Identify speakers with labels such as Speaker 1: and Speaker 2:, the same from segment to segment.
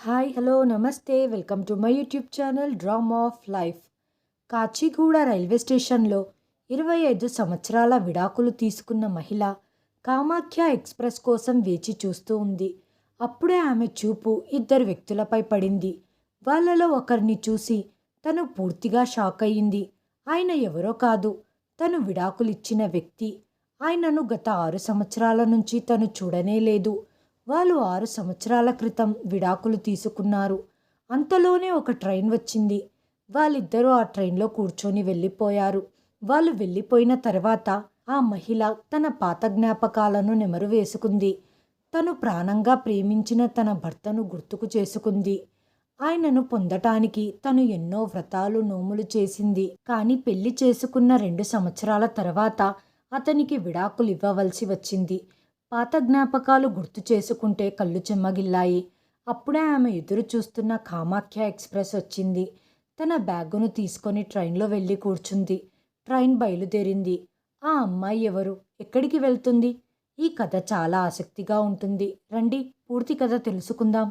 Speaker 1: Hi hello నమస్తే welcome to my YouTube channel drama of life. Kacheguda railway స్టేషన్లో 25 సంవత్సరాల విడాకులు తీసుకున్న మహిళ కామాఖ్య ఎక్స్ప్రెస్ కోసం వేచి చూస్తూ ఉంది. అప్పుడే ఆమె చూపు ఇద్దరు వ్యక్తులపై పడింది. వాళ్ళలో ఒకరిని చూసి తను పూర్తిగా షాక్ అయ్యింది. ఆయన ఎవరో కాదు, తను విడాకులిచ్చిన వ్యక్తి. ఆయనను గత 6 సంవత్సరాల నుంచి తను చూడనే లేదు. వాళ్ళు 6 సంవత్సరాల క్రితం విడాకులు తీసుకున్నారు. అంతలోనే ఒక ట్రైన్ వచ్చింది. వాళ్ళిద్దరూ ఆ ట్రైన్లో కూర్చొని వెళ్ళిపోయారు. వాళ్ళు వెళ్ళిపోయిన తర్వాత ఆ మహిళ తన పాత జ్ఞాపకాలను నెమరు వేసుకుంది. తను ప్రాణంగా ప్రేమించిన తన భర్తను గుర్తుకు చేసుకుంది. ఆయనను పొందటానికి తను ఎన్నో వ్రతాలు నోములు చేసింది. కానీ పెళ్లి చేసుకున్న 2 సంవత్సరాల తర్వాత అతనికి విడాకులు ఇవ్వవలసి వచ్చింది. పాత జ్ఞాపకాలు గుర్తు చేసుకుంటే కళ్ళు చెమ్మగిల్లాయి. అప్పుడే ఆమె ఎదురు చూస్తున్న కామాఖ్య ఎక్స్ప్రెస్ వచ్చింది. తన బ్యాగును తీసుకొని ట్రైన్లో వెళ్ళి కూర్చుంది. ట్రైన్ బయలుదేరింది. ఆ అమ్మాయి ఎవరు, ఎక్కడికి వెళ్తుంది? ఈ కథ చాలా ఆసక్తిగా ఉంటుంది. రండి పూర్తి కథ తెలుసుకుందాం.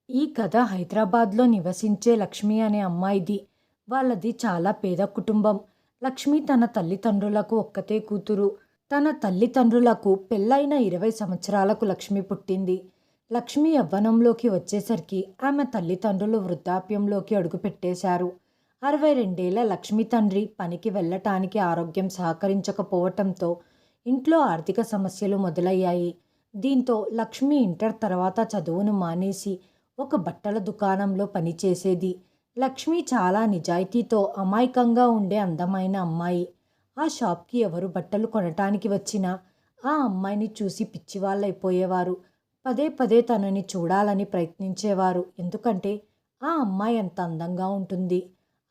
Speaker 1: ఈ కథ హైదరాబాద్లో నివసించే లక్ష్మి అనే అమ్మాయిది. వాళ్ళది చాలా పేద కుటుంబం. లక్ష్మి తన తల్లిదండ్రులకు ఒక్కతే కూతురు. తన తల్లిదండ్రులకు పెళ్ళైన 20 సంవత్సరాలకు లక్ష్మి పుట్టింది. లక్ష్మి యవ్వనంలోకి వచ్చేసరికి ఆమె తల్లిదండ్రులు వృద్ధాప్యంలోకి అడుగుపెట్టేశారు. 62 లక్ష్మి తండ్రి పనికి వెళ్ళటానికి ఆరోగ్యం సహకరించకపోవటంతో ఇంట్లో ఆర్థిక సమస్యలు మొదలయ్యాయి. దీంతో లక్ష్మి ఇంటర్ తర్వాత చదువును మానేసి ఒక బట్టల దుకాణంలో పనిచేసేది. లక్ష్మి చాలా నిజాయితీతో అమాయకంగా ఉండే అందమైన అమ్మాయి. ఆ షాప్కి ఎవరు బట్టలు కొనటానికి వచ్చినా ఆ అమ్మాయిని చూసి పిచ్చివాళ్ళైపోయేవారు. పదే పదే తనని చూడాలని ప్రయత్నించేవారు. ఎందుకంటే ఆ అమ్మాయి అంత అందంగా ఉంటుంది.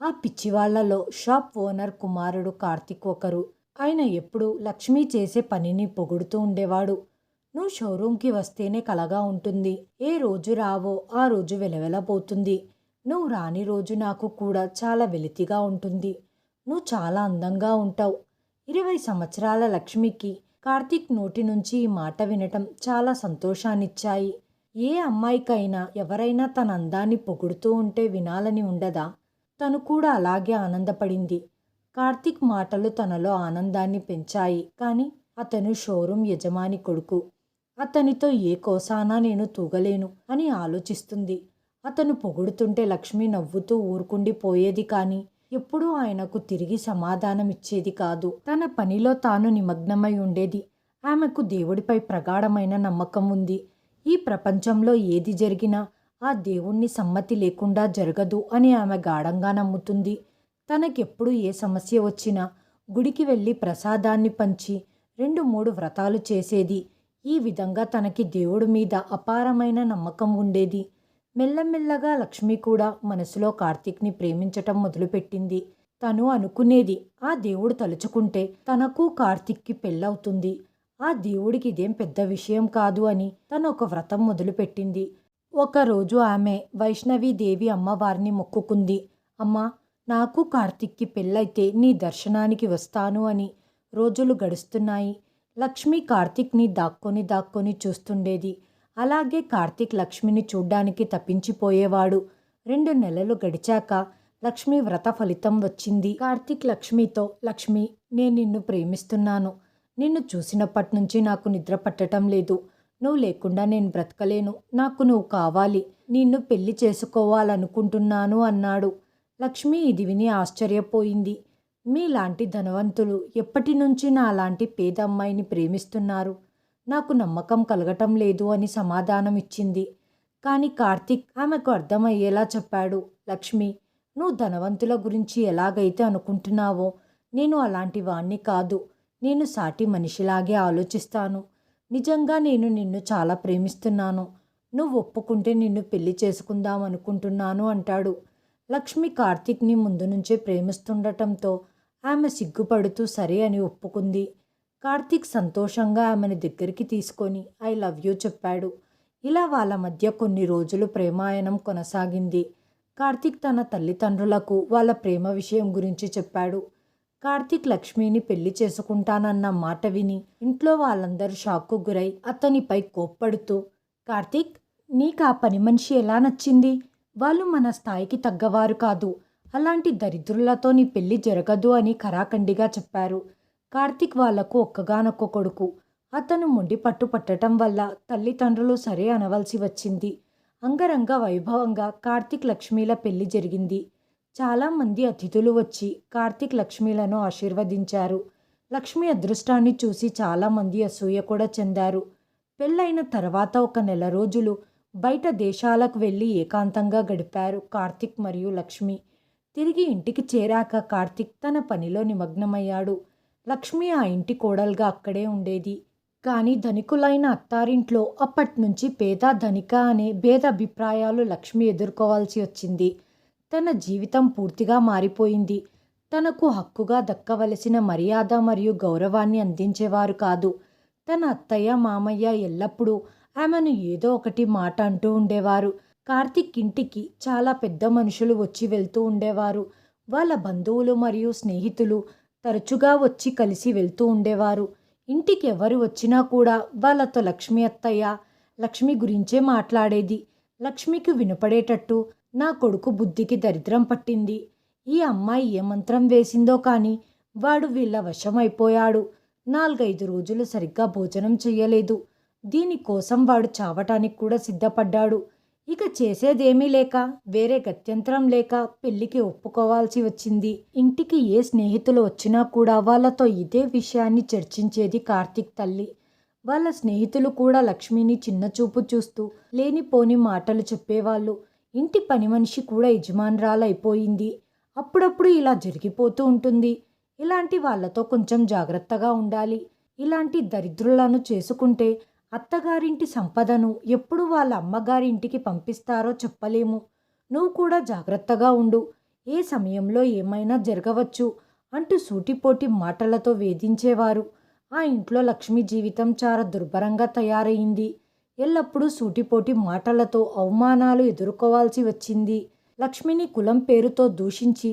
Speaker 1: ఆ పిచ్చివాళ్లలో షాప్ ఓనర్ కుమారుడు కార్తిక్ ఒకరు. ఆయన ఎప్పుడూ లక్ష్మి చేసే పనిని పొగుడుతూ ఉండేవాడు. నువ్వు షోరూంకి వస్తేనే కలగా ఉంటుంది. ఏ రోజు రావో ఆ రోజు వెలవెలబోతుంది. నువ్వు రాని రోజు నాకు కూడా చాలా వెలితిగా ఉంటుంది. నువ్వు చాలా అందంగా ఉంటావు. 20 సంవత్సరాల లక్ష్మికి కార్తీక్ నోటి నుంచి ఈ మాట వినటం చాలా సంతోషాన్నిచ్చాయి. ఏ అమ్మాయికైనా ఎవరైనా తన అందాన్ని పొగుడుతూ ఉంటే వినాలని ఉండదా? తను కూడా అలాగే ఆనందపడింది. కార్తీక్ మాటలు తనలో ఆనందాన్ని పెంచాయి. కానీ అతను షోరూం యజమాని కొడుకు. అతనితో ఏ కోసానా నేను తూగలేను అని ఆలోచిస్తుంది. అతను పొగుడుతుంటే లక్ష్మి నవ్వుతూ ఊరుకుండిపోయేది. కానీ ఎప్పుడూ ఆయనకు తిరిగి సమాధానం ఇచ్చేది కాదు. తన పనిలో తాను నిమగ్నమై ఉండేది. ఆమెకు దేవుడిపై ప్రగాఢమైన నమ్మకం ఉంది. ఈ ప్రపంచంలో ఏది జరిగినా ఆ దేవుణ్ణి సమ్మతి లేకుండా జరగదు అని ఆమె గాఢంగా నమ్ముతుంది. తనకెప్పుడు ఏ సమస్య వచ్చినా గుడికి వెళ్ళి ప్రసాదాన్ని పంచి 2-3 వ్రతాలు చేసేది. ఈ విధంగా తనకి దేవుడి మీద అపారమైన నమ్మకం ఉండేది. మెల్లమెల్లగా లక్ష్మి కూడా మనసులో కార్తీక్ని ప్రేమించటం మొదలుపెట్టింది. తను అనుకునేది, ఆ దేవుడు తలుచుకుంటే తనకు కార్తీక్కి పెళ్ళవుతుంది. ఆ దేవుడికి ఇదేం పెద్ద విషయం కాదు అని తను ఒక వ్రతం మొదలుపెట్టింది. ఒకరోజు ఆమె వైష్ణవీదేవి అమ్మవారిని మొక్కుకుంది. అమ్మా, నాకు కార్తీక్కి పెళ్ళైతే నీ దర్శనానికి వస్తాను అని. రోజులు గడుస్తున్నాయి. లక్ష్మి కార్తీక్ని దాక్కొని దాక్కొని చూస్తుండేది. అలాగే కార్తీక్ లక్ష్మిని చూడ్డానికి తప్పించిపోయేవాడు. 2 నెలలు గడిచాక లక్ష్మి వ్రత ఫలితం వచ్చింది. కార్తీక్ లక్ష్మితో, లక్ష్మి, నేను నిన్ను ప్రేమిస్తున్నాను. నిన్ను చూసినప్పటి నుంచి నాకు నిద్ర పట్టడం లేదు. నువ్వు లేకుండా నేను బ్రతకలేను. నాకు నువ్వు కావాలి. నిన్ను పెళ్లి చేసుకోవాలనుకుంటున్నాను అన్నాడు. లక్ష్మి ఇది విని ఆశ్చర్యపోయింది. మీలాంటి ధనవంతులు ఎప్పటి నుంచి నాలాంటి పేద అమ్మాయిని ప్రేమిస్తున్నారు? నాకు నమ్మకం కలగటం లేదు అని సమాధానం ఇచ్చింది. కానీ కార్తీక్ ఆమెకు అర్థమయ్యేలా చెప్పాడు. లక్ష్మి, నువ్వు ధనవంతుల గురించి ఎలాగైతే అనుకుంటున్నావో నేను అలాంటి వాణ్ణి కాదు. నేను సాటి మనిషిలాగే ఆలోచిస్తాను. నిజంగా నేను నిన్ను చాలా ప్రేమిస్తున్నాను. నువ్వు ఒప్పుకుంటే నిన్ను పెళ్లి చేసుకుందాం అనుకుంటున్నాను అంటాడు. లక్ష్మి కార్తీక్ని ముందు నుంచే ప్రేమిస్తుండటంతో ఆమె సిగ్గుపడుతూ సరే అని ఒప్పుకుంది. కార్తీక్ సంతోషంగా ఆమెను దగ్గరికి తీసుకొని ఐ లవ్ యూ చెప్పాడు. ఇలా వాళ్ళ మధ్య కొన్ని రోజులు ప్రేమాయణం కొనసాగింది. కార్తీక్ తన తల్లిదండ్రులకు వాళ్ళ ప్రేమ విషయం గురించి చెప్పాడు. కార్తీక్ లక్ష్మిని పెళ్లి చేసుకుంటానన్న మాట విని ఇంట్లో వాళ్ళందరూ షాక్కు గురై అతనిపై కోప్పడుతూ, కార్తీక్, నీకా పని మనిషి ఎలా నచ్చింది? వాళ్ళు మన స్థాయికి తగ్గవారు కాదు. అలాంటి దరిద్రులతో నీ పెళ్లి జరగదు అని ఖరాఖండిగా చెప్పారు. కార్తీక్ వాళ్లకు ఒక్కగానొక్క కొడుకు. అతను మొండి పట్టు పట్టడం వల్ల తల్లిదండ్రులు సరే అనవలసి వచ్చింది. అంగరంగ వైభవంగా కార్తీక్ లక్ష్మీల పెళ్లి జరిగింది. చాలామంది అతిథులు వచ్చి కార్తీక్ లక్ష్మీలను ఆశీర్వదించారు. లక్ష్మి అదృష్టాన్ని చూసి చాలామంది అసూయ కూడా చెందారు. పెళ్ళైన తర్వాత ఒక నెల రోజులు బయట దేశాలకు వెళ్ళి ఏకాంతంగా గడిపారు కార్తీక్ మరియు లక్ష్మి. తిరిగి ఇంటికి చేరాక కార్తీక్ తన పనిలో నిమగ్నమయ్యాడు. లక్ష్మి ఆ ఇంటి కోడలుగా అక్కడే ఉండేది. కానీ ధనికులైన అత్తారింట్లో అప్పట్నుంచి పేద ధనిక అనే భేదాభిప్రాయాలు లక్ష్మి ఎదుర్కోవాల్సి వచ్చింది. తన జీవితం పూర్తిగా మారిపోయింది. తనకు హక్కుగా దక్కవలసిన మర్యాద మరియు గౌరవాన్ని అందించేవారు కాదు. తన అత్తయ్య మామయ్య ఎల్లప్పుడూ ఆమెను ఏదో ఒకటి మాట అంటూ ఉండేవారు. కార్తీక్ ఇంటికి చాలా పెద్ద మనుషులు వచ్చి వెళ్తూ ఉండేవారు. వాళ్ళ బంధువులు మరియు స్నేహితులు తరచుగా వచ్చి కలిసి వెళ్తూ ఉండేవారు. ఇంటికి ఎవరు వచ్చినా కూడా వాళ్ళతో లక్ష్మి అత్తయ్య లక్ష్మి గురించే మాట్లాడేది. లక్ష్మికి వినపడేటట్టు, నా కొడుకు బుద్ధికి దరిద్రం పట్టింది. ఈ అమ్మాయి ఏ మంత్రం వేసిందో కానీ వాడు వీళ్ళ వశమైపోయాడు. 4-5 రోజులు సరిగ్గా భోజనం చెయ్యలేదు. దీనికోసం వాడు చావటానికి కూడా సిద్ధపడ్డాడు. ఇక చేసేదేమీ లేక, వేరే గత్యంతరం లేక పెళ్లికి ఒప్పుకోవాల్సి వచ్చింది. ఇంటికి ఏ స్నేహితులు వచ్చినా కూడా వాళ్ళతో ఇదే విషయాన్ని చర్చించేది కార్తీక్ తల్లి. వాళ్ళ స్నేహితులు కూడా లక్ష్మిని చిన్నచూపు చూస్తూ లేనిపోని మాటలు చెప్పేవాళ్ళు. ఇంటి పని మనిషి కూడా యజమానురాలైపోయింది. అప్పుడప్పుడు ఇలా జరిగిపోతూ ఉంటుంది. ఇలాంటి వాళ్ళతో కొంచెం జాగ్రత్తగా ఉండాలి. ఇలాంటి దరిద్రులను చేసుకుంటే అత్తగారింటి సంపదను ఎప్పుడు వాళ్ళ అమ్మగారి ఇంటికి పంపిస్తారో చెప్పలేము. నువ్వు కూడా జాగ్రత్తగా ఉండు. ఏ సమయంలో ఏమైనా జరగవచ్చు అంటూ సూటిపోటి మాటలతో వేధించేవారు. ఆ ఇంట్లో లక్ష్మి జీవితం చాలా దుర్భరంగా తయారయింది. ఎల్లప్పుడూ సూటిపోటి మాటలతో అవమానాలు ఎదుర్కోవాల్సి వచ్చింది. లక్ష్మిని కులం పేరుతో దూషించి,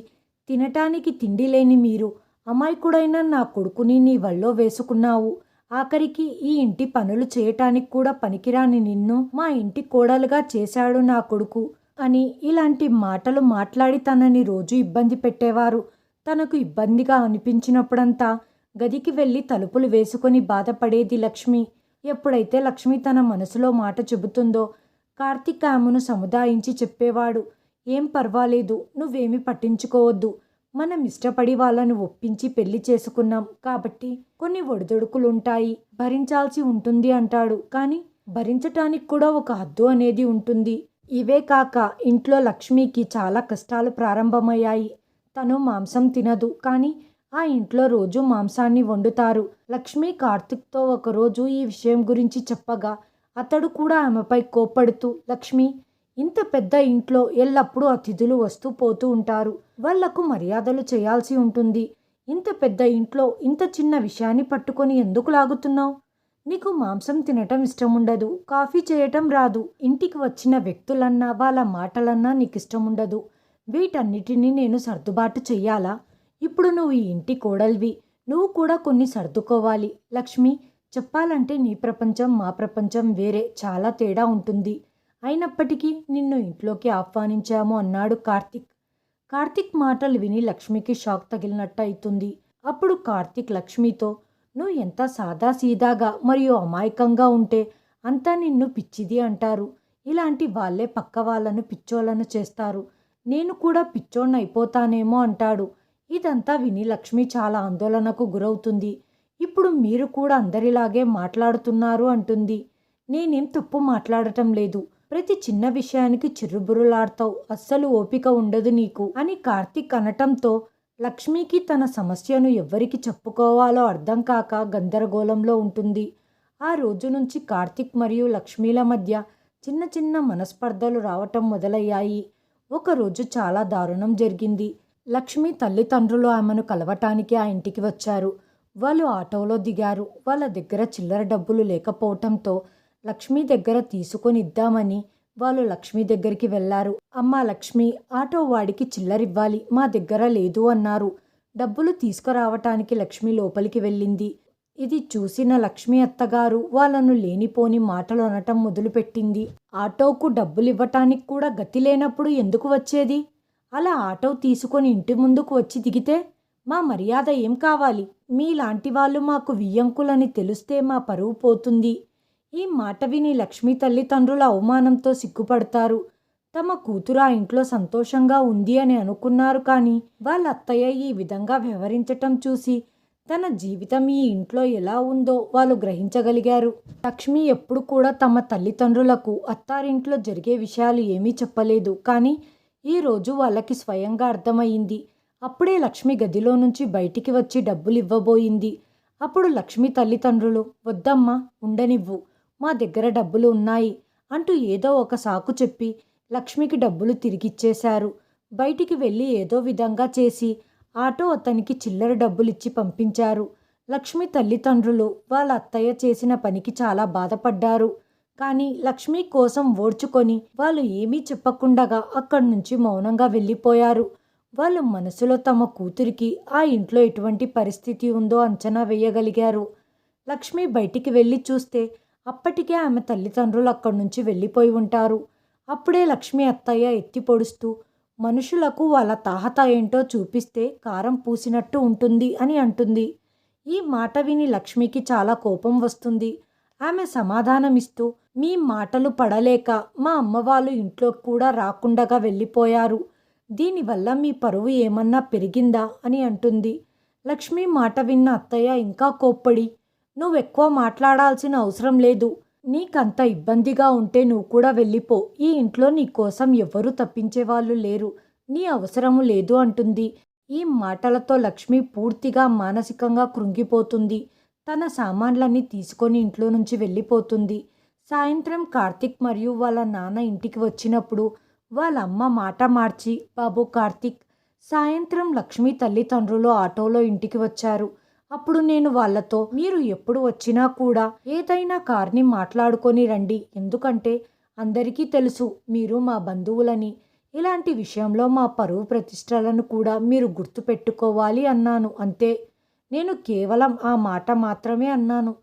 Speaker 1: తినటానికి తిండి లేని మీరు అమాయకుడైన నా కొడుకుని నీ వల్లో వేసుకున్నావు. ఆఖరికి ఈ ఇంటి పనులు చేయటానికి కూడా పనికిరాని నిన్ను మా ఇంటి కోడలుగా చేశాడు నా కొడుకు అని ఇలాంటి మాటలు మాట్లాడి తనని రోజు ఇబ్బంది పెట్టేవారు. తనకు ఇబ్బందిగా అనిపించినప్పుడంతా గదికి వెళ్ళి తలుపులు వేసుకొని బాధపడేది లక్ష్మి. ఎప్పుడైతే లక్ష్మి తన మనసులో మాట చెబుతుందో కార్తీక్ ఆమెను సముదాయించి చెప్పేవాడు. ఏం పర్వాలేదు, నువ్వేమీ పట్టించుకోవద్దు. మనం ఇష్టపడి వాళ్ళను ఒప్పించి పెళ్లి చేసుకున్నాం కాబట్టి కొన్ని ఒడిదుడుకులుంటాయి, భరించాల్సి ఉంటుంది అంటాడు. కానీ భరించటానికి కూడా ఒక హద్దు అనేది ఉంటుంది. ఇవే కాక ఇంట్లో లక్ష్మికి చాలా కష్టాలు ప్రారంభమయ్యాయి. తను మాంసం తినదు, కానీ ఆ ఇంట్లో రోజు మాంసాన్ని వండుతారు. లక్ష్మి కార్తీక్తో ఒకరోజు ఈ విషయం గురించి చెప్పగా అతడు కూడా ఆమెపై కోప్పడుతూ, లక్ష్మి, ఇంత పెద్ద ఇంట్లో ఎల్లప్పుడూ అతిథులు వస్తూ పోతూ ఉంటారు. వాళ్లకు మర్యాదలు చేయాల్సి ఉంటుంది. ఇంత పెద్ద ఇంట్లో ఇంత చిన్న విషయాన్ని పట్టుకొని ఎందుకు లాగుతున్నావు? నీకు మాంసం తినటం ఇష్టం ఉండదు, కాఫీ చేయటం రాదు, ఇంటికి వచ్చిన వ్యక్తులన్నా వాళ్ళ మాటలన్నా నీకు ఇష్టం ఉండదు. వీటన్నిటినీ నేను సర్దుబాటు చెయ్యాలా? ఇప్పుడు నువ్వు ఈ ఇంటి కోడల్వి, నువ్వు కూడా కొన్ని సర్దుకోవాలి. లక్ష్మి, చెప్పాలంటే నీ ప్రపంచం మా ప్రపంచం వేరే, చాలా తేడా ఉంటుంది. అయినప్పటికీ నిన్ను ఇంట్లోకి ఆహ్వానించాము అన్నాడు కార్తీక్. కార్తీక్ మాటలు విని లక్ష్మికి షాక్ తగిలినట్టు అవుతుంది. అప్పుడు కార్తీక్ లక్ష్మితో, నువ్వు ఎంత సాదాసీదాగా మరియు అమాయకంగా ఉంటే అంతా నిన్ను పిచ్చిది అంటారు. ఇలాంటి వాళ్ళే పక్క వాళ్ళను పిచ్చోళ్ళను చేస్తారు. నేను కూడా పిచ్చోణ్ణి అయిపోతానేమో అంటాడు. ఇదంతా విని లక్ష్మి చాలా ఆందోళనకు గురవుతుంది. ఇప్పుడు మీరు కూడా అందరిలాగే మాట్లాడుతున్నారు అంటుంది. నేనేం తప్పు మాట్లాడటం లేదు. ప్రతి చిన్న విషయానికి చిర్రుబుర్రులాడతావు, అస్సలు ఓపిక ఉండదు నీకు అని కార్తీక్ అనటంతో లక్ష్మికి తన సమస్యను ఎవ్వరికి చెప్పుకోవాలో అర్థం కాక గందరగోళంలో ఉంటుంది. ఆ రోజు నుంచి కార్తీక్ మరియు లక్ష్మీల మధ్య చిన్న చిన్న మనస్పర్ధలు రావటం మొదలయ్యాయి. ఒకరోజు చాలా దారుణం జరిగింది. లక్ష్మి తల్లిదండ్రులు ఆమెను కలవటానికి ఆ ఇంటికి వచ్చారు. వాళ్ళు ఆటోలో దిగారు. వాళ్ళ దగ్గర చిల్లర డబ్బులు లేకపోవటంతో లక్ష్మి దగ్గర తీసుకొని ఇద్దామని వాళ్ళు లక్ష్మి దగ్గరికి వెళ్ళారు. అమ్మా లక్ష్మి, ఆటో వాడికి చిల్లరివ్వాలి, మా దగ్గర లేదు అన్నారు. డబ్బులు తీసుకురావటానికి లక్ష్మి లోపలికి వెళ్ళింది. ఇది చూసిన లక్ష్మి అత్తగారు వాళ్ళను లేనిపోని మాటలు అనటం మొదలుపెట్టింది. ఆటోకు డబ్బులివ్వటానికి కూడా గతి లేనప్పుడు ఎందుకు వచ్చేది? అలా ఆటో తీసుకొని ఇంటి ముందుకు వచ్చి దిగితే మా మర్యాద ఏం కావాలి? మీలాంటి వాళ్ళు మాకు వియ్యంకులని తెలిస్తే మా పరువు పోతుంది. ఈ మాట విని లక్ష్మి తల్లిదండ్రుల అవమానంతో సిగ్గుపడతారు. తమ కూతురు ఆ ఇంట్లో సంతోషంగా ఉంది అని అనుకున్నారు, కానీ వాళ్ళ అత్తయ్య ఈ విధంగా వ్యవహరించటం చూసి తన జీవితం ఈ ఇంట్లో ఎలా ఉందో వాళ్ళు గ్రహించగలిగారు. లక్ష్మి ఎప్పుడు కూడా తమ తల్లిదండ్రులకు అత్తారింట్లో జరిగే విషయాలు ఏమీ చెప్పలేదు, కానీ ఈరోజు వాళ్ళకి స్వయంగా అర్థమయ్యింది. అప్పుడే లక్ష్మి గదిలో నుంచి బయటికి వచ్చి డబ్బులు ఇవ్వబోయింది. అప్పుడు లక్ష్మి తల్లిదండ్రులు, వద్దమ్మా, ఉండనివ్వు, మా దగ్గర డబ్బులు ఉన్నాయి అంటూ ఏదో ఒక సాకు చెప్పి లక్ష్మికి డబ్బులు తిరిగిచ్చేశారు. బయటికి వెళ్ళి ఏదో విధంగా చేసి ఆటో అతనికి చిల్లర డబ్బులిచ్చి పంపించారు. లక్ష్మి తల్లిదండ్రులు వాళ్ళ అత్తయ్య చేసిన పనికి చాలా బాధపడ్డారు. కానీ లక్ష్మి కోసం ఓడ్చుకొని వాళ్ళు ఏమీ చెప్పకుండగా అక్కడి నుంచి మౌనంగా వెళ్ళిపోయారు. వాళ్ళు మనసులో తమ కూతురికి ఆ ఇంట్లో ఎటువంటి పరిస్థితి ఉందో అంచనా వేయగలిగారు. లక్ష్మి బయటికి వెళ్ళి చూస్తే అప్పటికే ఆమె తల్లిదండ్రులు అక్కడి నుంచి వెళ్ళిపోయి ఉంటారు. అప్పుడే లక్ష్మి అత్తయ్య ఎత్తి పొడుస్తూ, మనుషులకు వాళ్ళ తాహత ఏంటో చూపిస్తే కారం పూసినట్టు ఉంటుంది అని అంటుంది. ఈ మాట విని లక్ష్మికి చాలా కోపం వస్తుంది. ఆమె సమాధానమిస్తూ, మీ మాటలు పడలేక మా అమ్మ వాళ్ళు ఇంట్లో కూడా రాకుండగా వెళ్ళిపోయారు. దీనివల్ల మీ పరువు ఏమన్నా పెరిగిందా అని అంటుంది. లక్ష్మి మాట విన్న అత్తయ్య ఇంకా కోప్పడి, నువ్వెక్కువ మాట్లాడాల్సిన అవసరం లేదు. నీకంత ఇబ్బందిగా ఉంటే నువ్వు కూడా వెళ్ళిపో. ఈ ఇంట్లో నీ కోసం ఎవ్వరూ తప్పించేవాళ్ళు లేరు. నీ అవసరము లేదు అంటుంది. ఈ మాటలతో లక్ష్మి పూర్తిగా మానసికంగా కృంగిపోతుంది. తన సామాన్లన్నీ తీసుకొని ఇంట్లో నుంచి వెళ్ళిపోతుంది. సాయంత్రం కార్తిక్ మరియు వాళ్ళ నాన్న ఇంటికి వచ్చినప్పుడు వాళ్ళ అమ్మ మాట మార్చి, బాబు కార్తిక్, సాయంత్రం లక్ష్మి తల్లిదండ్రులు ఆటోలో ఇంటికి వచ్చారు. అప్పుడు నేను వాళ్ళతో, మీరు ఎప్పుడు వచ్చినా కూడా ఏదైనా కార్ని మాట్లాడుకొని రండి, ఎందుకంటే అందరికీ తెలుసు మీరు మా బంధువులని. ఇలాంటి విషయంలో మా పరువు ప్రతిష్టలను కూడా మీరు గుర్తుపెట్టుకోవాలి అన్నాను. అంతే, నేను కేవలం ఆ మాట మాత్రమే అన్నాను.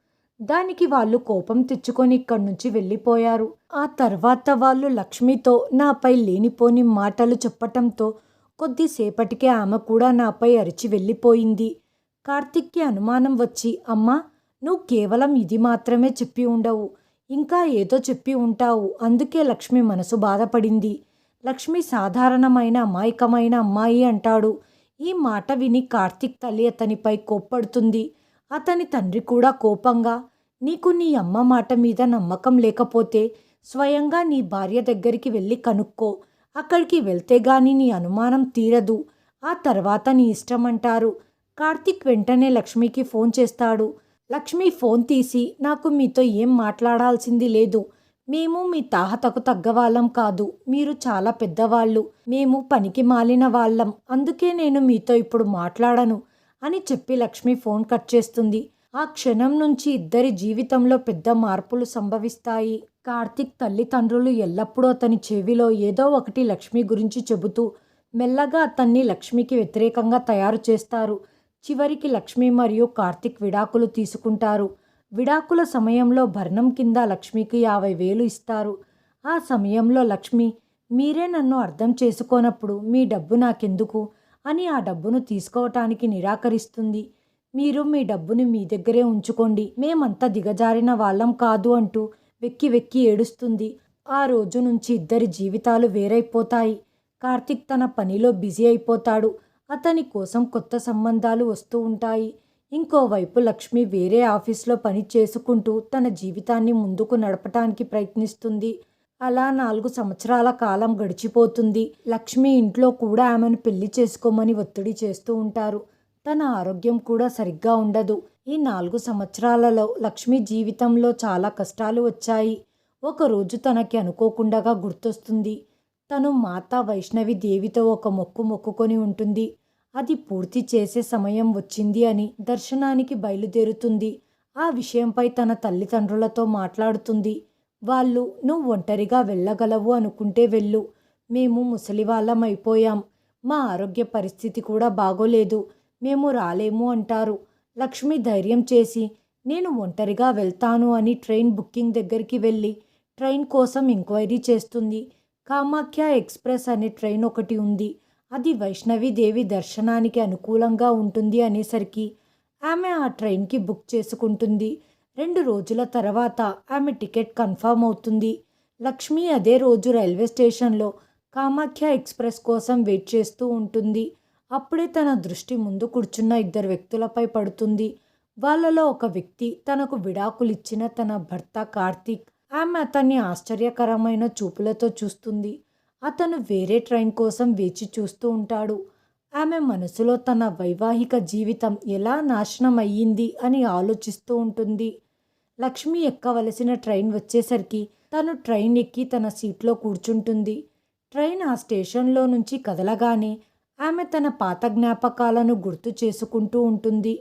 Speaker 1: దానికి వాళ్ళు కోపం తెచ్చుకొని ఇక్కడి నుంచి వెళ్ళిపోయారు. ఆ తర్వాత వాళ్ళు లక్ష్మితో నాపై లేనిపోని మాటలు చెప్పటంతో కొద్దిసేపటికే ఆమె కూడా నాపై అరిచి వెళ్ళిపోయింది. కార్తిక్కి అనుమానం వచ్చి, అమ్మా, నువ్వు కేవలం ఇది మాత్రమే చెప్పి ఉండవు, ఇంకా ఏదో చెప్పి ఉంటావు, అందుకే లక్ష్మి మనసు బాధపడింది. లక్ష్మి సాధారణమైన అమాయకమైన అమ్మాయి అంటాడు. ఈ మాట విని కార్తిక్ తల్లి అతనిపై కోప్పడుతుంది. అతని తండ్రి కూడా కోపంగా, నీకు నీ అమ్మ మాట మీద నమ్మకం లేకపోతే స్వయంగా నీ భార్య దగ్గరికి వెళ్ళి కనుక్కో. అక్కడికి వెళ్తే గాని నీ అనుమానం తీరదు. ఆ తర్వాత నీ ఇష్టం అంటారు. కార్తిక్ వెంటనే లక్ష్మికి ఫోన్ చేస్తాడు. లక్ష్మి ఫోన్ తీసి, నాకు మీతో ఏం మాట్లాడాల్సింది లేదు. మేము మీ తాహతకు తగ్గవాళ్ళం కాదు. మీరు చాలా పెద్దవాళ్ళు. మేము పనికి మాలిన వాళ్ళం. అందుకే నేను మీతో ఇప్పుడు మాట్లాడను అని చెప్పి లక్ష్మి ఫోన్ కట్ చేస్తుంది. ఆ క్షణం నుంచి ఇద్దరి జీవితంలో పెద్ద మార్పులు సంభవిస్తాయి. కార్తిక్ తల్లిదండ్రులు ఎల్లప్పుడూ అతని చెవిలో ఏదో ఒకటి లక్ష్మి గురించి చెబుతూ మెల్లగా అతన్ని లక్ష్మికి వ్యతిరేకంగా తయారు చేస్తారు. చివరికి లక్ష్మి మరియు కార్తిక్ విడాకులు తీసుకుంటారు. విడాకుల సమయంలో భరణం కింద లక్ష్మికి 50,000 ఇస్తారు. ఆ సమయంలో లక్ష్మి, మీరే నన్ను అర్థం చేసుకోనప్పుడు మీ డబ్బు నాకెందుకు అని ఆ డబ్బును తీసుకోవటానికి నిరాకరిస్తుంది. మీరు మీ డబ్బుని మీ దగ్గరే ఉంచుకోండి, మేమంతా దిగజారిన వాళ్ళం కాదు అంటూ వెక్కి వెక్కి ఏడుస్తుంది. ఆ రోజు నుంచి ఇద్దరి జీవితాలు వేరైపోతాయి. కార్తిక్ తన పనిలో బిజీ అయిపోతాడు. అతని కోసం కొత్త సంబంధాలు వస్తూ ఉంటాయి. ఇంకోవైపు లక్ష్మి వేరే ఆఫీస్లో పని చేసుకుంటూ తన జీవితాన్ని ముందుకు నడపటానికి ప్రయత్నిస్తుంది. అలా 4 సంవత్సరాల కాలం గడిచిపోతుంది. లక్ష్మి ఇంట్లో కూడా ఆమెను పెళ్లి చేసుకోమని ఒత్తిడి చేస్తూ ఉంటారు. తన ఆరోగ్యం కూడా సరిగ్గా ఉండదు. ఈ 4 సంవత్సరాలలో లక్ష్మి జీవితంలో చాలా కష్టాలు వచ్చాయి. ఒకరోజు తనకి అనుకోకుండా గుర్తొస్తుంది. తను మాతా వైష్ణవి దేవితో ఒక మొక్కు మొక్కుకొని ఉంటుంది. అది పూర్తి చేసే సమయం వచ్చింది అని దర్శనానికి బయలుదేరుతుంది. ఆ విషయంపై తన తల్లిదండ్రులతో మాట్లాడుతుంది. వాళ్ళు, నువ్వు ఒంటరిగా వెళ్ళగలవు అనుకుంటే వెళ్ళు, మేము ముసలివాళ్ళం అయిపోయాం, మా ఆరోగ్య పరిస్థితి కూడా బాగోలేదు, మేము రాలేము అంటారు. లక్ష్మి ధైర్యం చేసి, నేను ఒంటరిగా వెళ్తాను అని ట్రైన్ బుకింగ్ దగ్గరికి వెళ్ళి ట్రైన్ కోసం ఎంక్వైరీ చేస్తుంది. కామాఖ్య ఎక్స్‌ప్రెస్ అనే ట్రైన్ ఒకటి ఉంది. అది వైష్ణవీదేవి దర్శనానికి అనుకూలంగా ఉంటుంది అనేసరికి ఆమె ఆ ట్రైన్‌కి బుక్ చేసుకుంటుంది. 2 రోజుల తర్వాత ఆమె టికెట్ కన్ఫర్మ్ అవుతుంది. లక్ష్మి అదే రోజు రైల్వే స్టేషన్‌లో కామాఖ్య ఎక్స్‌ప్రెస్ కోసం వెయిట్ చేస్తూ ఉంటుంది. అప్పుడే తన దృష్టి ముందు కూర్చున్న 2 వ్యక్తులపై పడుతుంది. వాళ్ళలో ఒక వ్యక్తి తనకు విడాకులిచ్చిన తన భర్త కార్తీక్. ఆమె అతన్ని ఆశ్చర్యకరమైన చూపులతో చూస్తుంది. అతను వేరే ట్రైన్ కోసం వేచి చూస్తూ ఉంటాడు. ఆమె మనసులో తన వైవాహిక జీవితం ఎలా నాశనం అయ్యింది అని ఆలోచిస్తూ ఉంటుంది. లక్ష్మి ఎక్కవలసిన ట్రైన్ వచ్చేసరికి తను ట్రైన్ ఎక్కి తన సీట్లో కూర్చుంటుంది. ట్రైన్ ఆ స్టేషన్లో నుంచి కదలగానే ఆమె తన పాత జ్ఞాపకాలను గుర్తు చేసుకుంటూ ఉంటుంది.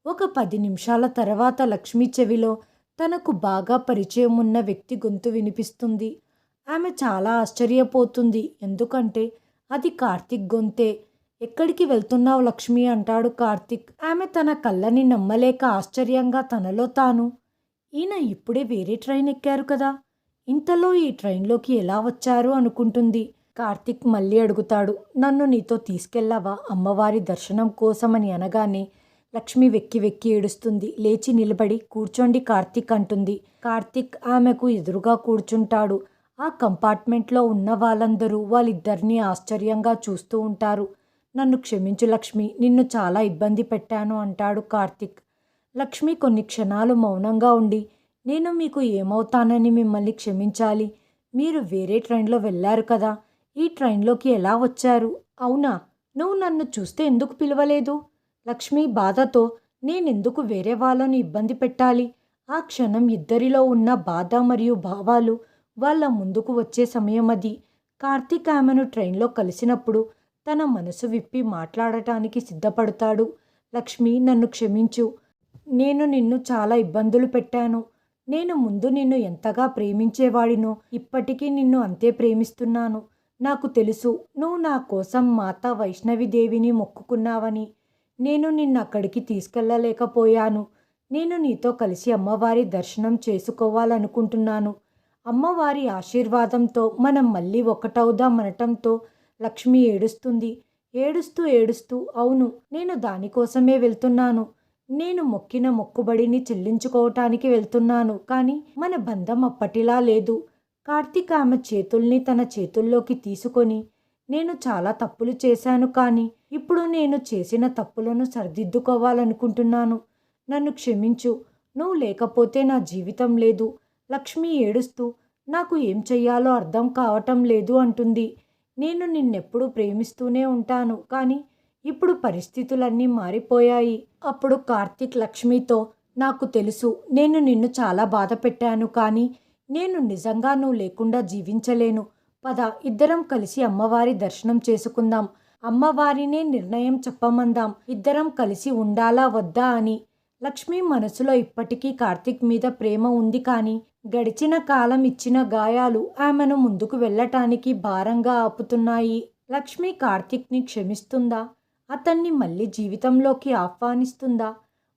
Speaker 1: ఒక 10 నిమిషాల తర్వాత లక్ష్మి చెవిలో తనకు బాగా పరిచయం ఉన్న వ్యక్తి గొంతు వినిపిస్తుంది. ఆమె చాలా ఆశ్చర్యపోతుంది. ఎందుకంటే అది కార్తీక్ గొంతే. ఎక్కడికి వెళ్తున్నావు లక్ష్మి అంటాడు కార్తీక్. ఆమె తన కళ్ళని నమ్మలేక ఆశ్చర్యంగా తనలో తాను, ఈయన ఇప్పుడే వేరే ట్రైన్ ఎక్కారు కదా, ఇంతలో ఈ ట్రైన్లోకి ఎలా వచ్చారు అనుకుంటుంది. కార్తీక్ మళ్ళీ అడుగుతాడు, నన్ను నీతో తీసుకెళ్ళావా అమ్మవారి దర్శనం కోసమని అనగానే లక్ష్మి వెక్కి వెక్కి ఏడుస్తుంది. లేచి నిలబడి కూర్చోండి కార్తీక్ అంటుంది. కార్తీక్ ఆమెకు ఎదురుగా కూర్చుంటాడు. ఆ కంపార్ట్మెంట్లో ఉన్న వాళ్ళందరూ వాళ్ళిద్దరినీ ఆశ్చర్యంగా చూస్తూ ఉంటారు. నన్ను క్షమించు లక్ష్మి, నిన్ను చాలా ఇబ్బంది పెట్టాను అంటాడు కార్తీక్. లక్ష్మి కొన్ని క్షణాలు మౌనంగా ఉండి, నేను మీకు ఏమవుతానని మిమ్మల్ని క్షమించాలి? మీరు వేరే ట్రైన్లో వెళ్ళారు కదా, ఈ ట్రైన్లోకి ఎలా వచ్చారు? అవునా, నువ్వు నన్ను చూస్తే ఎందుకు పిలవలేదు? లక్ష్మి బాధతో, నేనెందుకు వేరే వాళ్ళను ఇబ్బంది పెట్టాలి? ఆ క్షణం ఇద్దరిలో ఉన్న బాధ మరియు భావాలు వాళ్ళ ముందుకు వచ్చే సమయం అది. కార్తీక్ ఆమెను ట్రైన్లో కలిసినప్పుడు తన మనసు విప్పి మాట్లాడటానికి సిద్ధపడతాడు. లక్ష్మి, నన్ను క్షమించు, నేను నిన్ను చాలా ఇబ్బందులు పెట్టాను. నేను ముందు నిన్ను ఎంతగా ప్రేమించేవాడినో ఇప్పటికీ నిన్ను అంతే ప్రేమిస్తున్నాను. నాకు తెలుసు నువ్వు నా కోసం మాతా వైష్ణవిదేవిని మొక్కుకున్నావని. నేను నిన్ను అక్కడికి తీసుకెళ్ళలేకపోయాను. నేను నీతో కలిసి అమ్మవారి దర్శనం చేసుకోవాలనుకుంటున్నాను. అమ్మవారి ఆశీర్వాదంతో మనం మళ్ళీ ఒకటవుదాం అనటంతో లక్ష్మి ఏడుస్తుంది. ఏడుస్తూ ఏడుస్తూ, అవును, నేను దానికోసమే వెళ్తున్నాను. నేను మొక్కిన మొక్కుబడిని చెల్లించుకోవటానికి వెళ్తున్నాను. కానీ మన బంధం అప్పటిలా లేదు. కార్తీక్ ఆమె చేతుల్ని తన చేతుల్లోకి తీసుకొని, నేను చాలా తప్పులు చేశాను, కానీ ఇప్పుడు నేను చేసిన తప్పులను సరిదిద్దుకోవాలనుకుంటున్నాను. నన్ను క్షమించు, నువ్వు లేకపోతే నా జీవితం లేదు. లక్ష్మి ఏడుస్తూ, నాకు ఏం చెయ్యాలో అర్థం కావటం లేదు అంటుంది. నేను నిన్నెప్పుడూ ప్రేమిస్తూనే ఉంటాను, కానీ ఇప్పుడు పరిస్థితులన్నీ మారిపోయాయి. అప్పుడు కార్తీక్ లక్ష్మితో, నాకు తెలుసు నేను నిన్ను చాలా బాధ పెట్టాను, కానీ నేను నిజంగా నువ్వు లేకుండా జీవించలేను. పద, ఇద్దరం కలిసి అమ్మవారి దర్శనం చేసుకుందాం. అమ్మవారినే నిర్ణయం చెప్పమందాం. ఇద్దరం కలిసి ఉండాలా వద్దా అని. లక్ష్మి మనసులో ఇప్పటికీ కార్తీక్ మీద ప్రేమ ఉంది, కానీ గడిచిన కాలం ఇచ్చిన గాయాలు ఆమెను ముందుకు వెళ్ళటానికి భారంగా ఆపుతున్నాయి. లక్ష్మి కార్తీక్ని క్షమిస్తుందా? అతన్ని మళ్ళీ జీవితంలోకి ఆహ్వానిస్తుందా?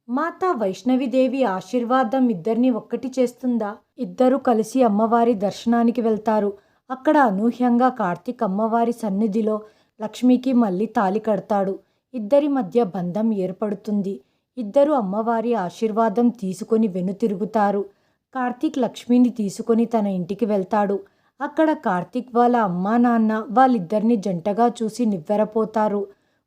Speaker 1: మాతా వైష్ణవిదేవి ఆశీర్వాదం ఇద్దరిని ఒక్కటి చేస్తుందా? ఇద్దరూ కలిసి అమ్మవారి దర్శనానికి వెళ్తారు. అక్కడ అనూహ్యంగా కార్తీక్ అమ్మవారి సన్నిధిలో లక్ష్మికి మళ్ళీ తాళి కడతాడు. ఇద్దరి మధ్య బంధం ఏర్పడుతుంది. ఇద్దరు అమ్మవారి ఆశీర్వాదం తీసుకొని వెనుతిరుగుతారు. కార్తీక్ లక్ష్మిని తీసుకొని తన ఇంటికి వెళ్తాడు. అక్కడ కార్తీక్ వాళ్ళ అమ్మా నాన్న వాళ్ళిద్దరిని జంటగా చూసి నివ్వెరపోతారు.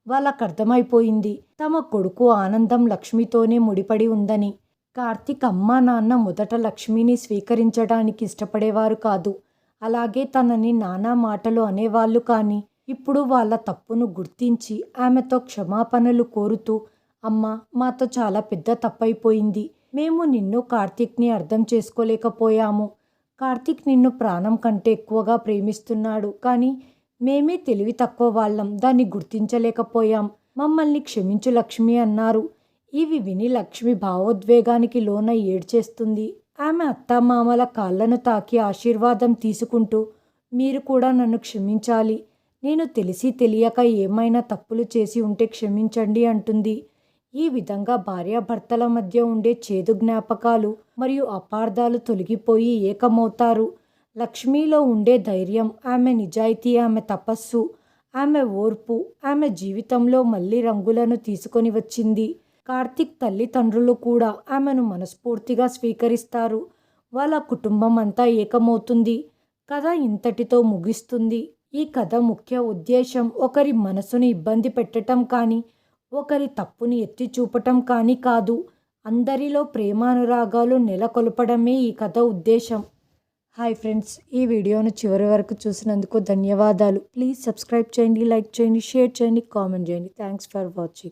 Speaker 1: వాళ్ళకు అర్థమైపోయింది తమ కొడుకు ఆనందం లక్ష్మితోనే ముడిపడి ఉందని. కార్తీక్ అమ్మా నాన్న మొదట లక్ష్మిని స్వీకరించడానికి ఇష్టపడేవారు కాదు. అలాగే తనని నానా మాటలు అనేవాళ్ళు, కానీ ఇప్పుడు వాళ్ళ తప్పును గుర్తించి ఆమెతో క్షమాపణలు కోరుతూ, అమ్మ, మాతో చాలా పెద్ద తప్పైపోయింది. మేము నిన్ను కార్తీక్ని అర్థం చేసుకోలేకపోయాము. కార్తీక్ నిన్ను ప్రాణం కంటే ఎక్కువగా ప్రేమిస్తున్నాడు, కానీ మేమే తెలివి తక్కువ వాళ్ళం, దాన్ని గుర్తించలేకపోయాం. మమ్మల్ని క్షమించు లక్ష్మి అన్నారు. ఇవి విని లక్ష్మి భావోద్వేగానికి లోనై ఏడ్చేస్తుంది. ఆమె అత్తామామల కాళ్లను తాకి ఆశీర్వాదం తీసుకుంటూ, మీరు కూడా నన్ను క్షమించాలి. నేను తెలిసి తెలియక ఏమైనా తప్పులు చేసి ఉంటే క్షమించండి అంటుంది. ఈ విధంగా భార్యాభర్తల మధ్య ఉండే చేదు జ్ఞాపకాలు మరియు అపార్థాలు తొలగిపోయి ఏకమవుతారు. లక్ష్మిలో ఉండే ధైర్యం, ఆమె నిజాయితీ, ఆమె తపస్సు, ఆమె ఓర్పు ఆమె జీవితంలో మళ్ళీ రంగులను తీసుకొని వచ్చింది. కార్తీక్ తల్లిదండ్రులు కూడా ఆమెను మనస్ఫూర్తిగా స్వీకరిస్తారు. వాళ్ళ కుటుంబం అంతా ఏకమవుతుంది. కథ ఇంతటితో ముగిస్తుంది. ఈ కథ ముఖ్య ఉద్దేశం ఒకరి మనసుని ఇబ్బంది పెట్టడం కానీ, ఒకరి తప్పుని ఎత్తి చూపటం కానీ కాదు. అందరిలో ప్రేమానురాగాలు నెలకొల్పడమే ఈ కథ ఉద్దేశం. హాయ్ ఫ్రెండ్స్, ఈ వీడియోను చివరి వరకు చూసినందుకు ధన్యవాదాలు. ప్లీజ్ సబ్స్క్రైబ్ చేయండి, లైక్ చేయండి, షేర్ చేయండి, కామెంట్ చేయండి. Thanks for watching.